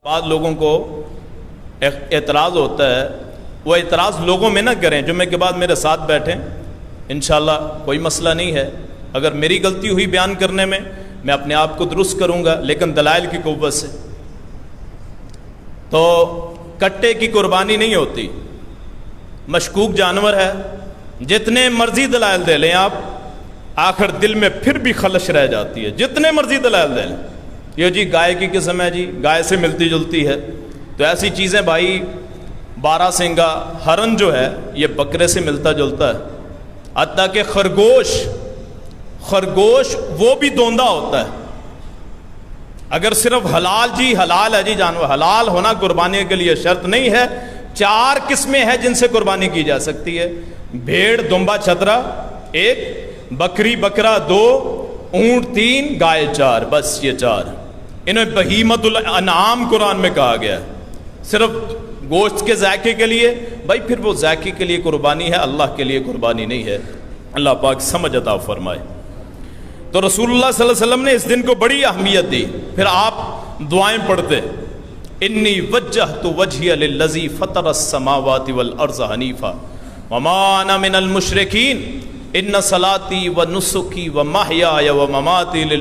بعض لوگوں کو اعتراض ہوتا ہے، وہ اعتراض لوگوں میں نہ کریں، جمعے کے بعد میرے ساتھ بیٹھیں، انشاءاللہ کوئی مسئلہ نہیں ہے۔ اگر میری غلطی ہوئی بیان کرنے میں اپنے آپ کو درست کروں گا، لیکن دلائل کی قوت سے۔ تو کٹے کی قربانی نہیں ہوتی، مشکوک جانور ہے، جتنے مرضی دلائل دے لیں آپ، آخر دل میں پھر بھی خلش رہ جاتی ہے، جتنے مرضی دلائل دے لیں۔ یہ جی گائے کی قسم ہے، جی گائے سے ملتی جلتی ہے، تو ایسی چیزیں بھائی، بارہ سنگا ہرن جو ہے یہ بکرے سے ملتا جلتا ہے، حتیٰ کہ خرگوش وہ بھی دوندہ ہوتا ہے۔ اگر صرف حلال ہے جی جانور، حلال ہونا قربانی کے لیے شرط نہیں ہے۔ 4 قسمیں ہیں جن سے قربانی کی جا سکتی ہے: بھیڑ دمبا چھترا 1، بکری بکرا 2، اونٹ 3، گائے 4، بس یہ 4۔ انہیں بہیمت الانعام قرآن میں کہا گیا ہے۔ صرف گوشت کے ذائقے کے لیے، بھائی پھر وہ ذائقے کے لیے قربانی ہے، اللہ کے لیے قربانی نہیں ہے۔ اللہ پاک سمجھ عطا فرمائے۔ تو رسول اللہ صلی اللہ علیہ وسلم نے اس دن کو بڑی اہمیت دی۔ پھر آپ دعائیں پڑھتے: انی وجہت وجہی للذی فطر السماوات والارض حنیفا وما انا من المشرکین ان صلاتی ونسکی ومحیای ومماتی